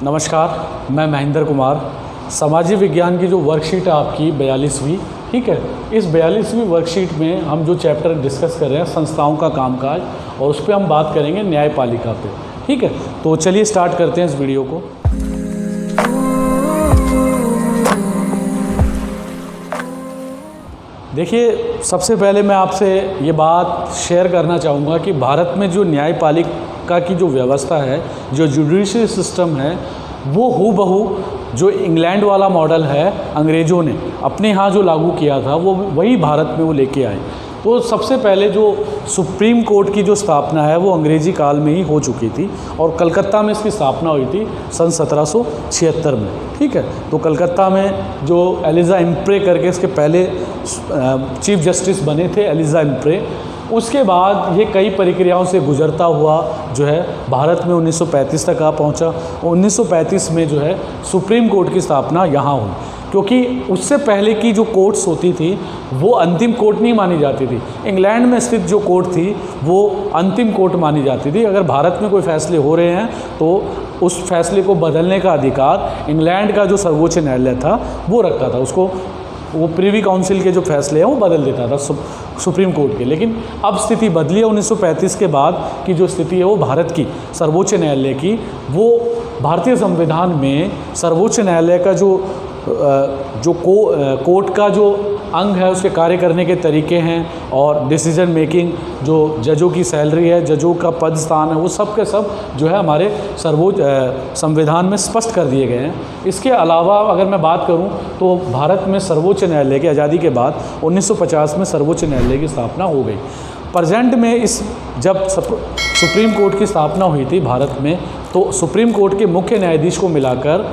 नमस्कार, मैं महेंद्र कुमार। सामाजिक विज्ञान की जो वर्कशीट है आपकी 42वीं, ठीक है। इस 42वीं वर्कशीट में हम जो चैप्टर डिस्कस कर रहे हैं संस्थाओं का कामकाज, और उस पर हम बात करेंगे न्यायपालिका पे, ठीक है। तो चलिए स्टार्ट करते हैं इस वीडियो को। देखिए, सबसे पहले मैं आपसे ये बात शेयर करना चाहूँगा कि भारत में जो न्यायपालिका की जो व्यवस्था है, जो जुडिशरी सिस्टम है, वो हूबहू जो इंग्लैंड वाला मॉडल है अंग्रेज़ों ने अपने यहाँ जो लागू किया था, वो वही भारत में वो लेके आए। तो सबसे पहले जो सुप्रीम कोर्ट की जो स्थापना है वो अंग्रेज़ी काल में ही हो चुकी थी, और कलकत्ता में इसकी स्थापना हुई थी सन 1776 में, ठीक है। तो कलकत्ता में जो एलिजा इम्प्रे करके इसके पहले चीफ जस्टिस बने थे, एलिजा इम्प्रे। उसके बाद ये कई प्रक्रियाओं से गुजरता हुआ जो है भारत में 1935 तक आ पहुँचा। 1935 में जो है सुप्रीम कोर्ट की स्थापना यहाँ हुई, क्योंकि उससे पहले की जो कोर्ट्स होती थी वो अंतिम कोर्ट नहीं मानी जाती थी। इंग्लैंड में स्थित जो कोर्ट थी वो अंतिम कोर्ट मानी जाती थी। अगर भारत में कोई फैसले हो रहे हैं तो उस फैसले को बदलने का अधिकार इंग्लैंड का जो सर्वोच्च न्यायालय था वो रखता था। उसको वो प्रिवी काउंसिल के जो फैसले हैं वो बदल देता था सुप्रीम कोर्ट के। लेकिन अब स्थिति बदली है। 1935 के बाद की जो स्थिति है वो भारत की सर्वोच्च न्यायालय की, वो भारतीय संविधान में सर्वोच्च न्यायालय का जो कोर्ट का जो अंग है, उसके कार्य करने के तरीके हैं, और डिसीजन मेकिंग, जो जजों की सैलरी है, जजों का पद स्थान है, वो सब के सब जो है हमारे सर्वोच्च संविधान में स्पष्ट कर दिए गए हैं। इसके अलावा अगर मैं बात करूं तो भारत में सर्वोच्च न्यायालय की आज़ादी के बाद 1950 में सर्वोच्च न्यायालय की स्थापना हो गई। प्रेजेंट में जब सुप्रीम कोर्ट की स्थापना हुई थी भारत में, तो सुप्रीम कोर्ट के मुख्य न्यायाधीश को मिलाकर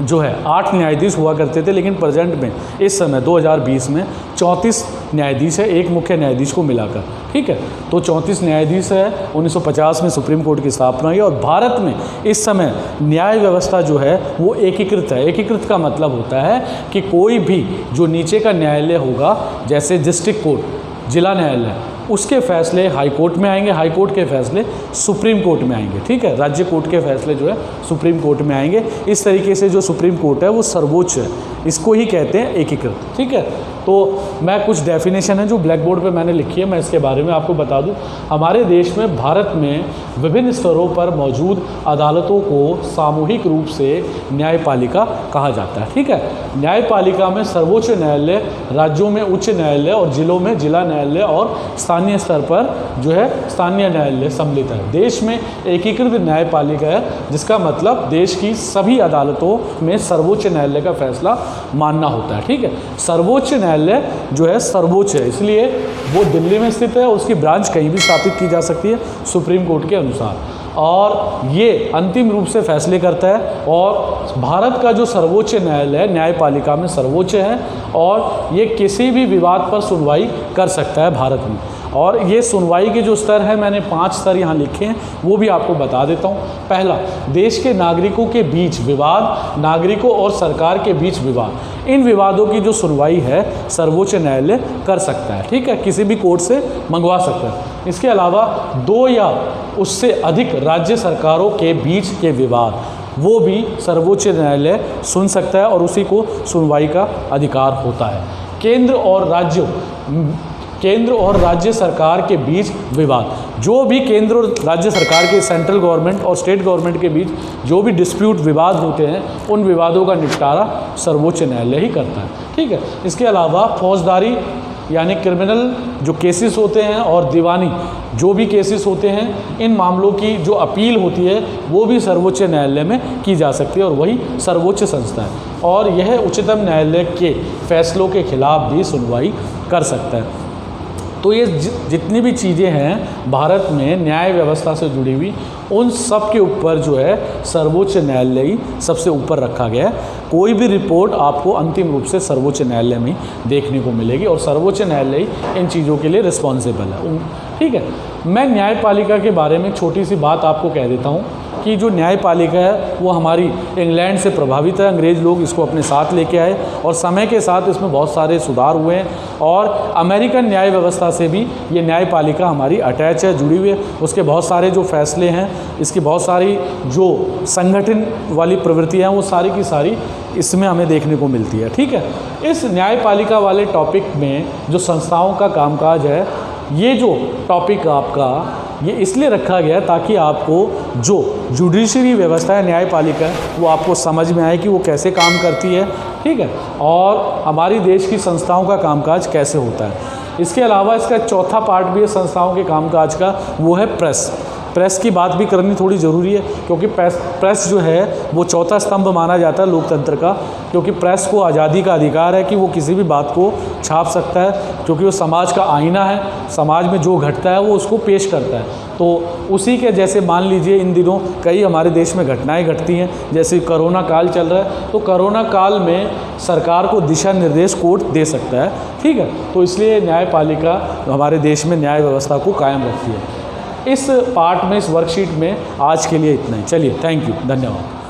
जो है 8 न्यायाधीश हुआ करते थे, लेकिन प्रेजेंट में इस समय 2020 में 34 न्यायाधीश है, एक मुख्य न्यायाधीश को मिलाकर, ठीक है। तो 34 न्यायाधीश है। 1950 में सुप्रीम कोर्ट की स्थापना हुई, और भारत में इस समय न्याय व्यवस्था जो है वो एकीकृत है। एकीकृत का मतलब होता है कि कोई भी जो नीचे का न्यायालय होगा, जैसे डिस्ट्रिक्ट कोर्ट, जिला न्यायालय, उसके फैसले हाई कोर्ट में आएंगे, हाई कोर्ट के फैसले सुप्रीम कोर्ट में आएंगे, ठीक है। राज्य कोर्ट के फैसले जो है सुप्रीम कोर्ट में आएंगे। इस तरीके से जो सुप्रीम कोर्ट है वो सर्वोच्च है, इसको ही कहते हैं एकीकृत, ठीक है। तो मैं कुछ डेफिनेशन है जो ब्लैक बोर्ड पे मैंने लिखी है, मैं इसके बारे में आपको बता दूं। हमारे देश में भारत में विभिन्न स्तरों पर मौजूद अदालतों को सामूहिक रूप से न्यायपालिका कहा जाता है, ठीक है। न्यायपालिका में सर्वोच्च न्यायालय, राज्यों में उच्च न्यायालय, और जिलों में जिला न्यायालय, और स्थानीय स्तर पर जो है स्थानीय न्यायालय सम्मिलित है। देश में एकीकृत न्यायपालिका है, जिसका मतलब देश की सभी अदालतों में सर्वोच्च न्यायालय का फैसला मानना होता है, ठीक है। सर्वोच्च न्यायालय जो है सर्वोच्च है, इसलिए वो दिल्ली में स्थित है, उसकी ब्रांच कहीं भी स्थापित की जा सकती है सुप्रीम कोर्ट के अनुसार, और ये अंतिम रूप से फैसले करता है। और भारत का जो सर्वोच्च न्यायालय है न्यायपालिका में सर्वोच्च है, और ये किसी भी विवाद पर सुनवाई कर सकता है भारत में। और ये सुनवाई के जो स्तर है, मैंने 5 स्तर यहाँ लिखे हैं, वो भी आपको बता देता हूँ। पहला, देश के नागरिकों के बीच विवाद, नागरिकों और सरकार के बीच विवाद, इन विवादों की जो सुनवाई है सर्वोच्च न्यायालय कर सकता है, ठीक है, किसी भी कोर्ट से मंगवा सकता है। इसके अलावा 2 या उससे अधिक राज्य सरकारों के बीच के विवाद, वो भी सर्वोच्च न्यायालय सुन सकता है, और उसी को सुनवाई का अधिकार होता है। केंद्र और राज्य सरकार के बीच विवाद, जो भी केंद्र और राज्य सरकार के, सेंट्रल गवर्नमेंट और स्टेट गवर्नमेंट के बीच जो भी डिस्प्यूट विवाद होते हैं, उन विवादों का निपटारा सर्वोच्च न्यायालय ही करता है, ठीक है। इसके अलावा फौजदारी यानी क्रिमिनल जो केसेस होते हैं, और दीवानी जो भी केसेस होते हैं, इन मामलों की जो अपील होती है वो भी सर्वोच्च न्यायालय में की जा सकती है, और वही सर्वोच्च संस्था है। और यह उच्चतम न्यायालय के फैसलों के खिलाफ भी सुनवाई कर सकता है। तो ये जितनी भी चीज़ें हैं भारत में न्याय व्यवस्था से जुड़ी हुई, उन सब के ऊपर जो है सर्वोच्च न्यायालय ही सबसे ऊपर रखा गया है। कोई भी रिपोर्ट आपको अंतिम रूप से सर्वोच्च न्यायालय में देखने को मिलेगी, और सर्वोच्च न्यायालय इन चीज़ों के लिए रिस्पॉन्सिबल है। ठीक है। मैं न्यायपालिका के बारे में छोटी सी बात आपको कह देता हूँ कि जो न्यायपालिका है वो हमारी इंग्लैंड से प्रभावित है। अंग्रेज़ लोग इसको अपने साथ लेके आए और समय के साथ इसमें बहुत सारे सुधार हुए हैं और अमेरिकन न्याय व्यवस्था से भी ये न्यायपालिका हमारी अटैच है, जुड़ी हुई है। उसके बहुत सारे जो फैसले हैं, इसकी बहुत सारी जो संगठन वाली प्रवृत्तियाँ हैं वो सारी की सारी इसमें हमें देखने को मिलती है। ठीक है। इस न्यायपालिका वाले टॉपिक में जो संस्थाओं का कामकाज है, ये जो टॉपिक आपका ये इसलिए रखा गया है ताकि आपको जो जुडिशरी व्यवस्था है, न्यायपालिका है, वो आपको समझ में आए कि वो कैसे काम करती है। ठीक है। और हमारी देश की संस्थाओं का कामकाज कैसे होता है। इसके अलावा इसका चौथा पार्ट भी है संस्थाओं के कामकाज का, वो है प्रेस। प्रेस की बात भी करनी थोड़ी ज़रूरी है क्योंकि प्रेस जो है वो चौथा स्तंभ माना जाता है लोकतंत्र का, क्योंकि प्रेस को आज़ादी का अधिकार है कि वो किसी भी बात को छाप सकता है, क्योंकि वो समाज का आईना है। समाज में जो घटता है वो उसको पेश करता है। तो उसी के जैसे मान लीजिए इन दिनों कई हमारे देश में घटनाएं घटती हैं, जैसे कोरोना काल चल रहा है, तो कोरोना काल में सरकार को दिशा निर्देश कोर्ट दे सकता है। ठीक है। तो इसलिए न्यायपालिका हमारे देश में न्याय व्यवस्था को कायम रखती है। इस पार्ट में, इस वर्कशीट में आज के लिए इतना ही। चलिए, थैंक यू, धन्यवाद।